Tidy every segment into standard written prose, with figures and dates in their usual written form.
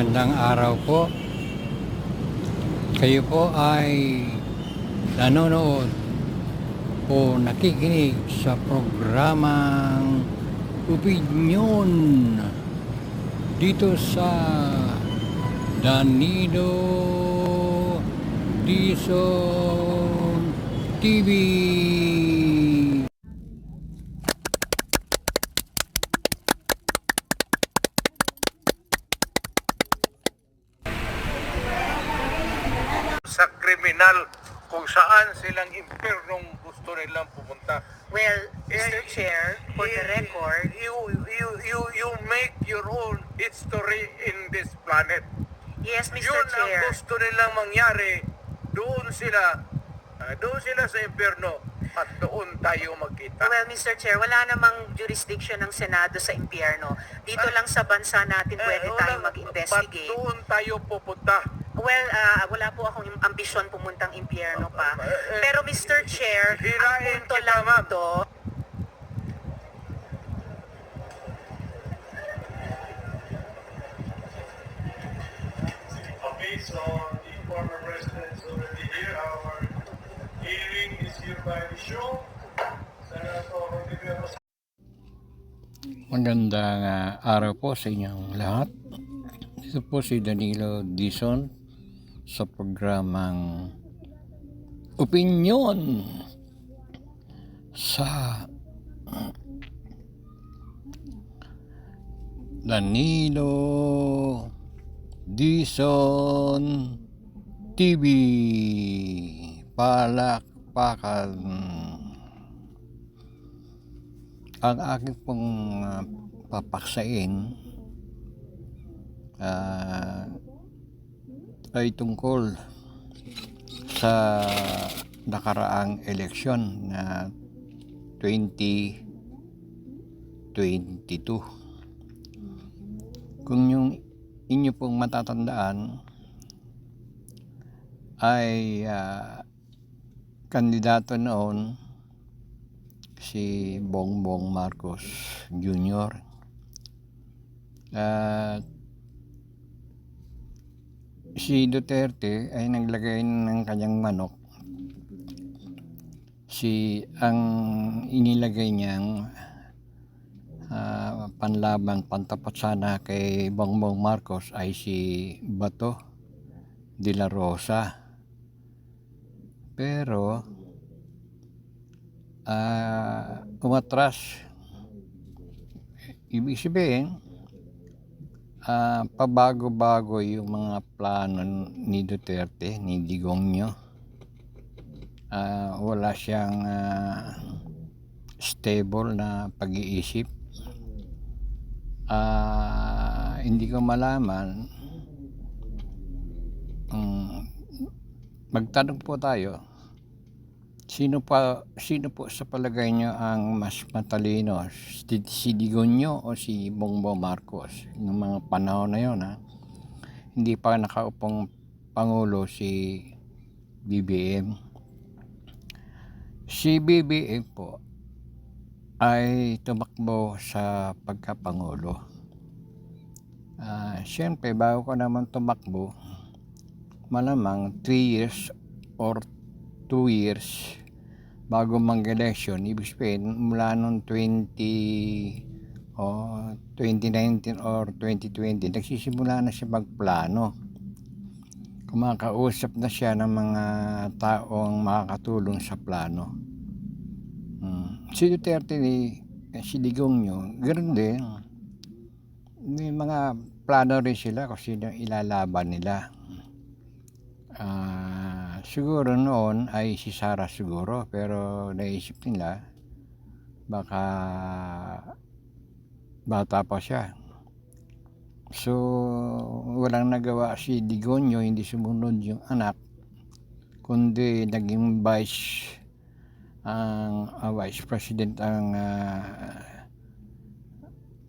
Magandang araw po. Kayo po ay nanonood o nakikinig sa programang Opinyon dito sa Danilo Dizon TV. Sa kriminal kung saan silang impernong gusto nilang pumunta. Well, Mr. Chair, for the record, You make your own history in this planet. yes, Mr. Yun ang Chair. gusto nilang mangyari. Doon sila sa impyerno at doon tayo magkita. Well, Mr. Chair, wala namang jurisdiction ng Senado sa impyerno. Dito lang sa bansa natin pwede tayong mag-investigate. Ba't doon tayo pupunta? Well, wala po akong ambisyon pumuntang impyerno pa. Pero Mr. Chair, ang hirain punto kita, lang ma'am. ito, Based on the former residents already here, our hearing is hereby shown. Senator Rodriguez. Magandang araw po sa inyong lahat. Ito po si Danilo Dizon sa programang Opinyon sa Danilo Dizon TV. Palakpakan. Ang aking pong papaksain ay tungkol sa nakaraang eleksyon na 2022. Kung yung inyo pong matatandaan ay kandidato noon si Bongbong Marcos Jr. At si Duterte ay naglagay ng kanyang manok. Ang inilagay niyang panlaban, pantapat sana kay Bongbong Marcos ay si Bato de la Rosa. Pero umatras. Ibig sabihin, pabago-bago yung mga plano ni Duterte, ni Digongyo. Wala siyang stable na pag-iisip. Hindi ko malaman. Magtanong po tayo. Sino po sa palagay nyo ang mas matalino? Si Digongyo o si Bongbong Marcos? Noong mga panahon na yun, hindi pa nakaupong Pangulo si BBM. Si BBM po ay tumakbo sa pagkapangulo. Siyempre, bago ko naman tumakbo, malamang 3 years or 2 years bago mag-election, ibig sabihin mula noong 2019 or 2020, nagsisimula na siya magplano. Kumakausap na siya ng mga taong makakatulong sa plano. Si Duterte, si Digongyo, ganoon din. May mga plano rin sila kung sino ilalaban nila. Siguro noon ay si Sara siguro, pero naisip nila baka bata pa siya. So walang nagawa si Digongyo, hindi sumunod yung anak, kundi naging vice president ang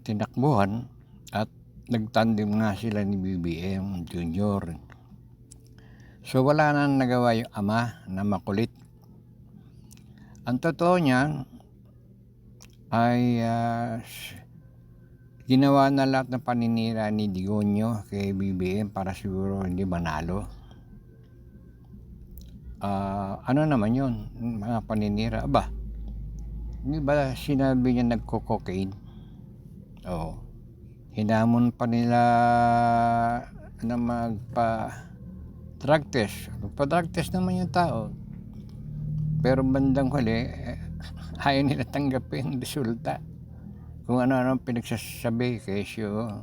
tinakbuhan at nagtandem nga sila ni BBM Jr. So wala na nagawa yung ama na makulit. Ang totoo niyan ay ginawa na lahat ng paninira ni Digonyo kay BBM para siguro hindi manalo. Ano naman yun, mga paninira? Aba, hindi ba sinabi niya nagko-cocaine? Oo. Hinamon pa nila na magpa-drug test. Pa-drug test naman yung tao. Pero bandang huli, ayaw nila tanggapin ang resulta. Kung ano-ano pinagsasabi, kesyo,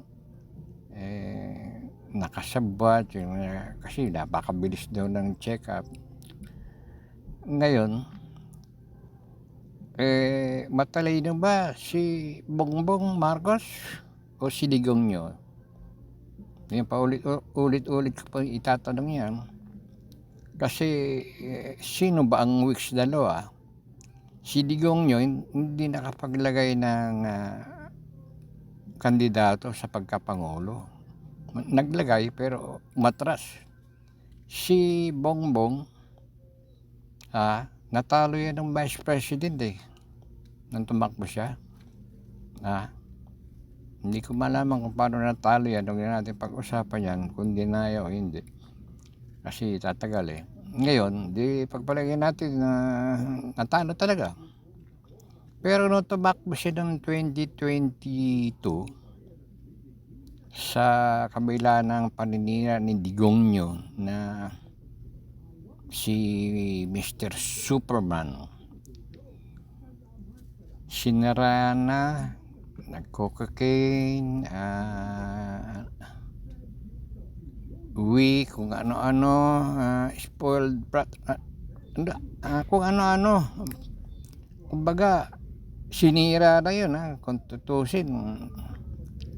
nakasabwat, kasi napakabilis daw ng check-up. Ngayon, matalino ba si Bongbong Marcos o si Digongyo? Yan pa ulit-ulit ko pa itatanong yan. Kasi sino ba ang weak sa dalawa? Si Digongyo hindi nakapaglagay ng kandidato sa pagkapangulo. Naglagay pero matras. Si Bongbong, natalo yan ng vice president nang tumakbo siya. Hindi ko malaman kung paano natalo yan. Huwag na natin pag-usapan yan kung dinaya o hindi. Kasi tatagal Ngayon, di pagpalagay natin na natalo talaga. Pero nung tumakbo siya ng 2022, sa kabila ng paninira ni Digongyo na si Mr. Superman, sinara na, nagko-cocaine, kung ano-ano, spoiled brat, kung ano-ano. Kumbaga, sinira na yun, kung tutusin,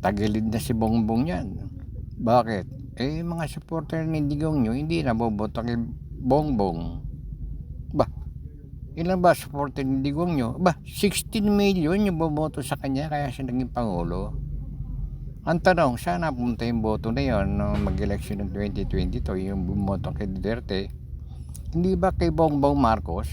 tagilid na si Bongbong yan. Bakit? Mga supporter ni Digongyo hindi na boboto kay Bongbong. Ilan ba supporter ni Digongyo? 16 million yung boboto sa kanya kaya siya naging Pangulo. Ang tanong, saan napunta yung boto na yun nung mag-election ng 2022, yung bumoto kay Duterte? Hindi ba kay Bongbong Marcos?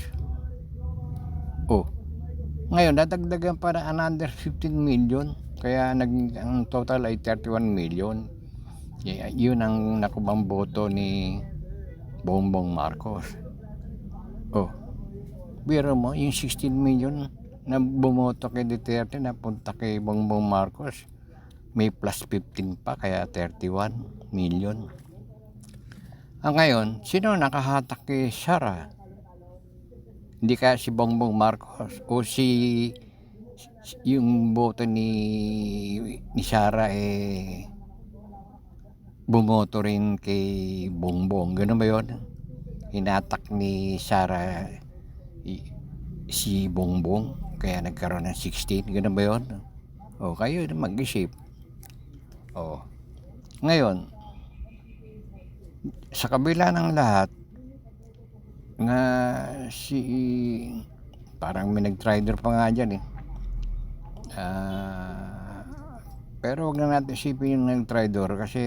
Ngayon, dadagdagan para another 15 million. Kaya ang total ay 31 million. Yun ang nakubang boto ni Bongbong Marcos. Biro mo, yung 16 million na bumoto kay Duterte na punta kay Bongbong Marcos, may plus 15 pa, kaya 31 million. Ngayon, sino nakahatak kay Sara? Hindi kaya si Bongbong Marcos o yung boto ni Sara bumoto rin kay Bongbong. Ganun ba yun? Hinatak ni Sara si Bongbong kaya nagkaroon ng 16. Ganun ba yun? Kayo mag-isip. Ngayon, sa kabila ng lahat, nga parang may nag-trider pa nga dyan pero huwag na natin isipin yung nag-trider kasi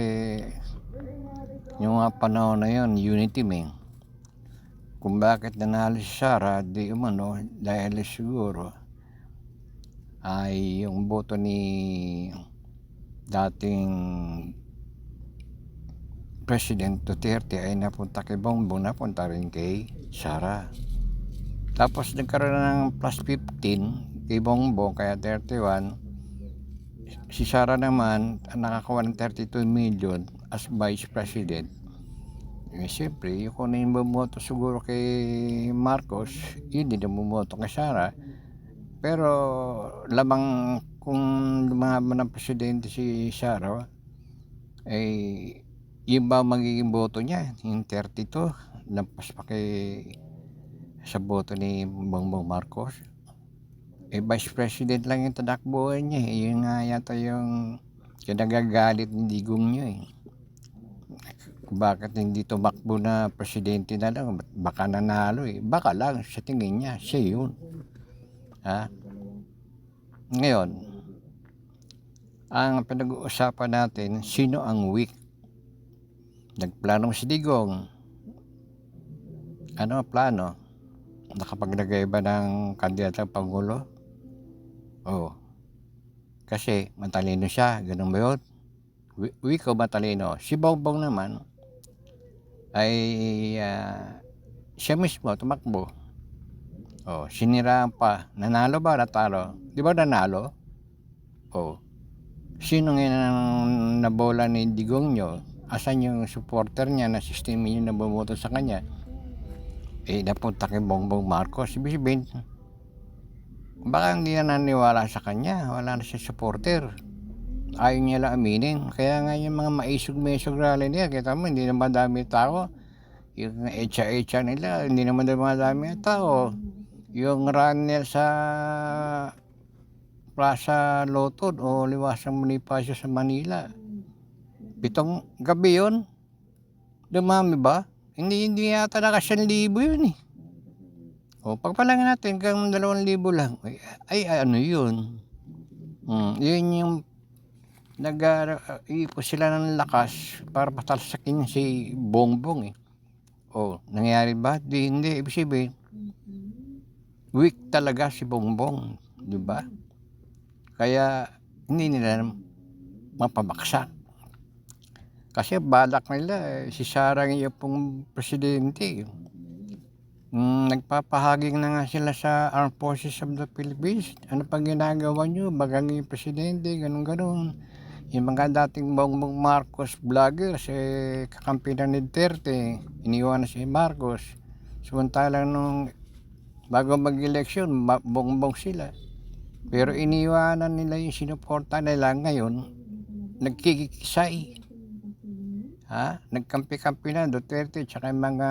yung panahon na yun, unity kung bakit nanalo si Sara, di umano dahil siguro ay yung boto ni dating President Duterte ay napunta kay Bongbong, napunta rin kay Sara. Tapos nagkaroon ng plus 15 kay Bongbong, kaya 31. Si Sara naman nakakuha ng 32 million as Vice President. Siyempre, yung na yung bumoto siguro kay Marcos, yun din yung bumoto kay Sara. Pero lamang kung lumaban ng presidente si Sara, yung ba magiging boto niya, yung 32, lampas pa sa boto ni Bongbong Marcos. Vice President lang yung tadakbuhan niya. Yun nga yata yung kinagagalit ni Digongyo Bakit hindi tumakbo na presidente na lang? Baka nanalo Baka lang, sa tingin niya, siya yun. Ngayon, ang pinag-uusapan natin, sino ang weak? Nagplano si Digong. Ano ang plano? Nakapaglagay ba ng kandidato Pangulo? Kasi matalino siya, ganun ba yun? Weak o matalino? Si Bongbong naman ay siya mismo tumakbo. Siniraan pa. Nanalo ba? Natalo? Di ba nanalo? Sino ngayon ang nabola ni Digongyo? Asan yung supporter niya na system yung naboboto sa kanya? Napunta kay Bongbong Marcos. Ibig sabihin, baka hindi na naniwala sa kanya. Wala na siya supporter. Ayaw niya lang aminin. Kaya nga yung mga maisog-mesog rally niya, kita mo, hindi naman dami tao. Yung echa-echa nila, hindi naman dami tao. Yung run niya sa Plaza Lotod o Liwasang Bonifacio sa Manila, 7 gabi yun. Dumami ba? Hindi yata naka 1,000 yun eh. Pagpalangin natin hanggang 2,000 lang. Ay ano yun? Yun yung nag-iipon sila ng lakas para patalsakin si Bongbong eh. Nangyari ba? Hindi. Ibig sabihin, weak talaga si Bongbong, di ba? Kaya hindi nila mapabaksak. Kasi balak nila si Sara ngayon pong presidente. Nagpapahaging na nga sila sa Armed Forces of the Philippines. Ano pang ginagawa nyo? Bagang yung presidente, ganun-ganun. Yung mga dating Bongbong Marcos vloggers, kakampi na ni Duterte, iniwan na si Marcos. Samantalang nung bago mag-eleksyon, bongbong sila. Pero iniwanan nila yung sinuporta nila ngayon, nagkikisay. Nagkampi-kampi na Duterte tsaka yung mga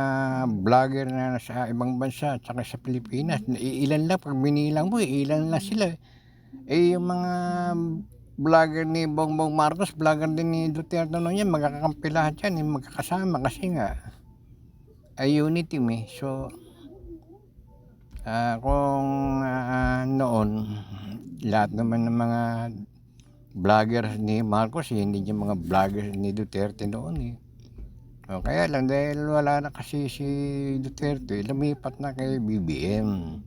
vlogger na sa ibang bansa tsaka sa Pilipinas. Ilan lang, pag binilang mo, ilan lang sila. Yung mga vlogger ni Bongbong Marcos, vlogger din ni Duterte noon yan, magkakampi lahat yan, magkakasama kasi nga ay unity me. So kung noon lahat naman ng mga vloggers ni Marcos, hindi yung mga vloggers ni Duterte noon kaya lang dahil wala na kasi si Duterte, lumipat na kay BBM.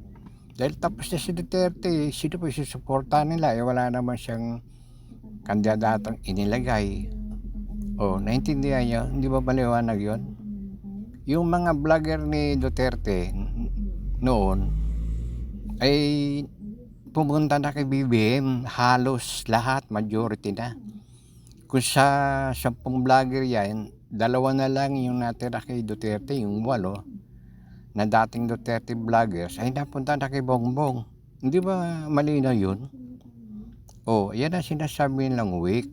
Dahil tapos na si Duterte, sino pa susuporta nila? Wala naman siyang kandidatong inilagay. Naintindihan nyo? Hindi ba maliwanag yun? Yung mga vlogger ni Duterte noon ay pumunta na kay BBM, halos lahat, majority na. Kung sa 10 vlogger yan, 2 na lang yung natira kay Duterte, yung 8 na dating Duterte vloggers ay napunta na kay Bongbong. Hindi ba malinaw yun? Yan ang sinasabi nilang weak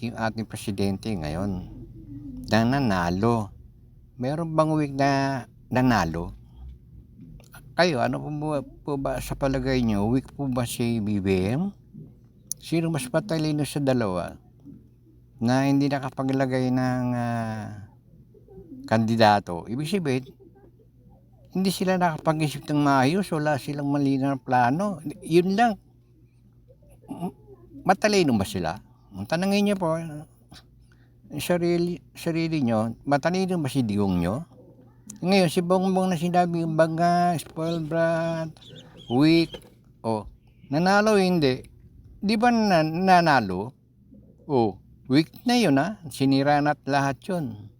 yung ating presidente ngayon na nanalo. Meron bang weak na nanalo? Kayo, ano po ba sa palagay nyo? Weak po ba si BBM? Sino mas matalino sa dalawa na hindi nakapaglagay ng kandidato? Ibig sabihin, hindi sila nakapag-isip ng maayos, wala silang malinaw na plano. Yun lang. Matalino ba sila? Tanangin niyo po, sarili nyo, matalino ba si Digong nyo? Ngayon, si Bongbong na sinabi yung banga, spoiled brat, weak, nanalo hindi. Di ba nanalo? Weak na yun sinira na't lahat yun.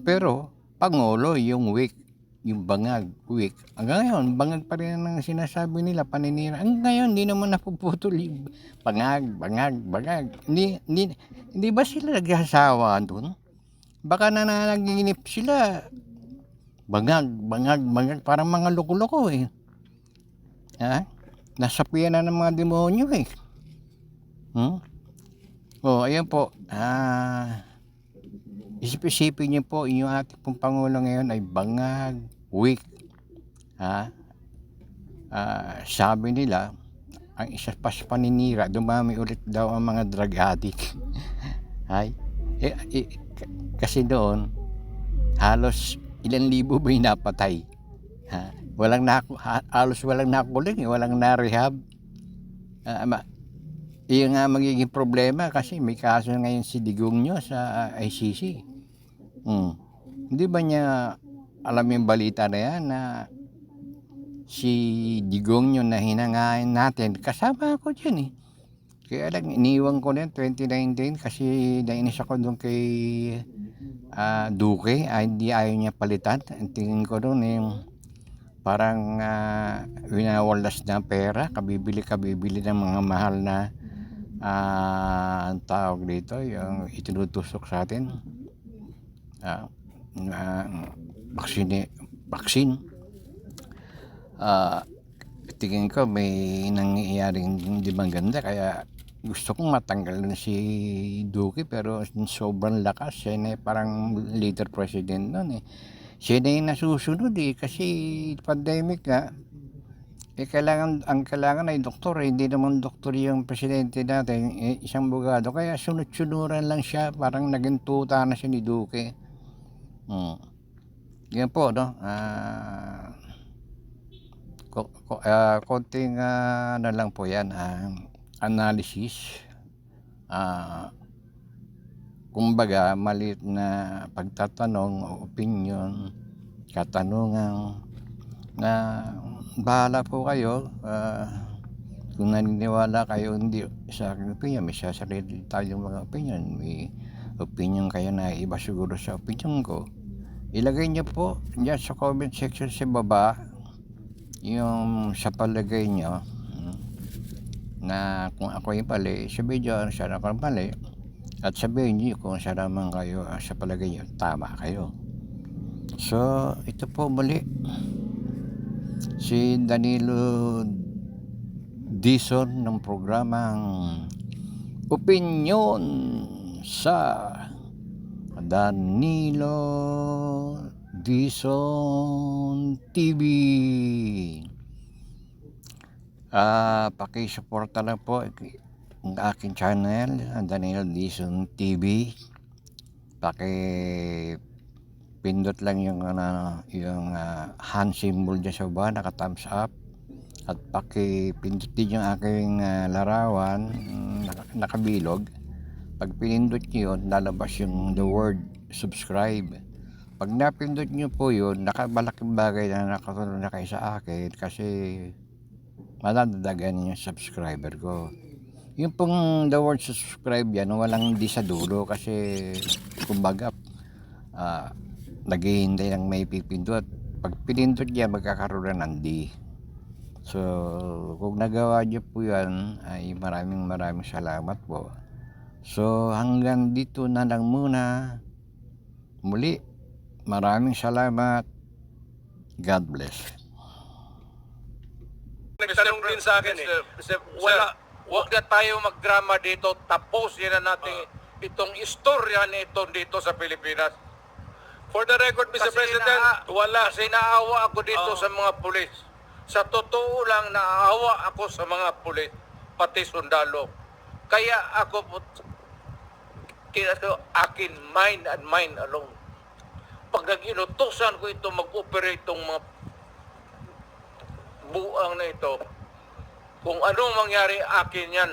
Pero, Pangulo yung weak, yung bangag, weak. Hanggang ngayon, bangag pa rin ang sinasabi nila, paninira. Hanggang ngayon, hindi naman napuputol yung bangag. Hindi ba sila nagsasawa doon? Baka nanaginip sila. Bangag, parang mga loko-loko nasapian na ng mga demonyo ayan po. Isipin niyo po, yung ating pong Pangulo ngayon ay bangag, weak. Sabi nila, ang isa pa sa paninira, dumami ulit daw ang mga drug addict. Kasi doon, halos ilang libo ba yung napatay? Halos walang nakuling, walang na-rehab. Iyon nga magiging problema kasi may kaso ngayon si Digong nyo sa ICC. Hindi ba niya alam yung balita na yan na si Digong yung na hinangain natin, kasama ako dyan eh. Kaya lang, iniwan ko na yun, 2019 kasi nainis ako doon kay Duque. Hindi ayaw niya palitan. Ang tingin ko doon yung parang winawalas na pera, kabibili ng mga mahal na ang tawag dito, yung itinutusok sa atin. Vaccine. Tingin ko may nangyayaring hindi maganda, kaya gusto kong matanggal na si Duque, pero sobrang lakas. Siya na parang leader president nun eh. Siya na yung nasusunod eh, kasi pandemic nga. Ang kailangan ay doktor eh. Hindi naman doktor yung presidente natin, isang bugado. Kaya sunod-sunuran lang siya, parang naging tuta na siya ni Duque. Yan po, no? Konting na lang po yan, analysis. Kumbaga, maliit na pagtatanong, opinion, katanungan, na bahala po kayo. Kung naniniwala kayo hindi sa aking opinion, may sasarili tayong mga opinion. May opinion kayo na iba siguro sa opinion ko. Ilagay niyo po dyan sa comment section sa baba yung sa palagay nyo na kung ako yung mali, sabihin nyo saan ako mali, at sabihin nyo kung saan naman kayo sa palagay nyo tama kayo. So ito po muli si Danilo Dizon ng programang Opinyon sa Danilo Dizon TV. Pakisuporta lang po ang aking channel, Danilo Dizon TV. Pindot lang yung hand symbol dyan sa baba, naka thumbs up, at pakipindot din yung aking larawan, nakabilog. Pag pinindot nyo yun, lalabas yung the word subscribe. Pag napindot nyo po yun, malaking bagay na nakatulong na kayo sa akin, kasi madadagdagan yung subscriber ko. Yung pong the word subscribe yan, walang di sa dulo, kasi kumbaga naghihintay ng may pipindot. Pag pinindot niya, magkakaroon na ng D. So kung nagawa niyo po yan, ay maraming salamat po. So hanggang dito na lang muna. Muli, maraming salamat. God bless. Nagtanong din sa akin Huwag na tayo magdrama dito. Tapusin na natin itong istorya nito dito sa Pilipinas. For the record, Mr. President, Kasi naawa ako dito sa mga pulis. Sa totoo lang, naawa ako sa mga pulis, pati sundalo. Kaya ako akin mind and mind alone. Pag nag-inutusan ko ito, mag-operate itong mga buang na ito, kung anong mangyari akin yan,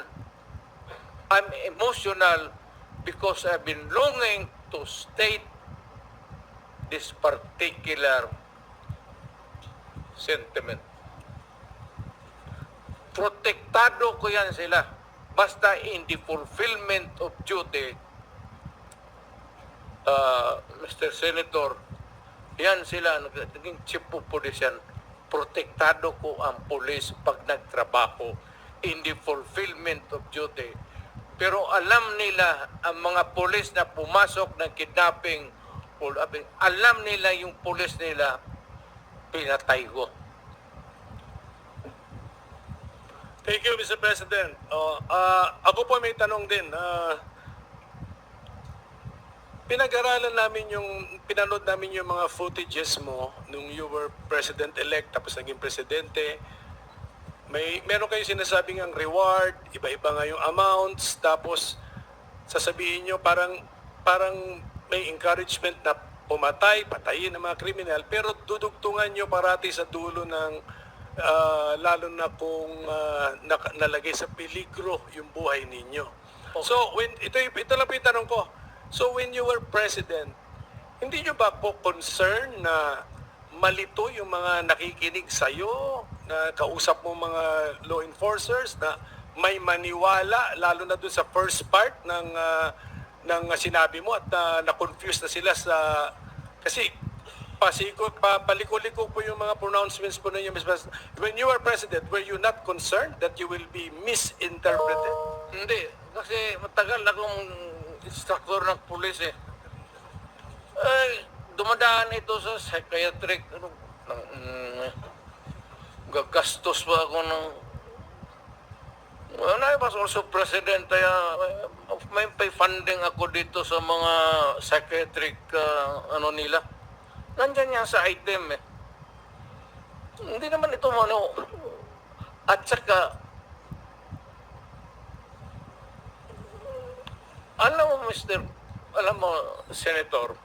I'm emotional because I've been longing to state this particular sentiment. Protektado ko yan sila. Basta in the fulfillment of duty, Mr. Senator, yan sila, naging chief of police yan. Protektado ko ang police pag nagtrabaho in the fulfillment of duty. Pero alam nila, ang mga police na pumasok ng kidnapping, alam nila yung police nila, pinatay ko. thank you, Mr. President. Ako po may tanong din. Pinanood namin yung mga footages mo nung you were president-elect tapos naging presidente. Meron kayong sinasabing ang reward, iba-iba nga yung amounts, tapos sasabihin nyo parang may encouragement na patayin ng mga kriminal, pero dudugtungan nyo parati sa dulo ng lalo na kung nalagay sa peligro yung buhay ninyo. Okay. So, ito lang po yung tanong ko. So, when you were president, hindi nyo ba po concern na malito yung mga nakikinig sa'yo, na kausap mo mga law enforcers, na may maniwala, lalo na dun sa first part ng sinabi mo at na-confuse na sila sa... Kasi paliko-liko po yung mga pronouncements po ninyo, Ms. President. When you were President, were you not concerned that you will be misinterpreted? Hindi, kasi matagal akong instructor ng pulis eh. Ay, dumadaan ito sa psychiatric, gagastos pa ako ng... When I was also president, may funding ako dito sa mga psychiatric nila. Nandyan yan sa item eh. Hindi naman ito At saka, alam mo, Senator,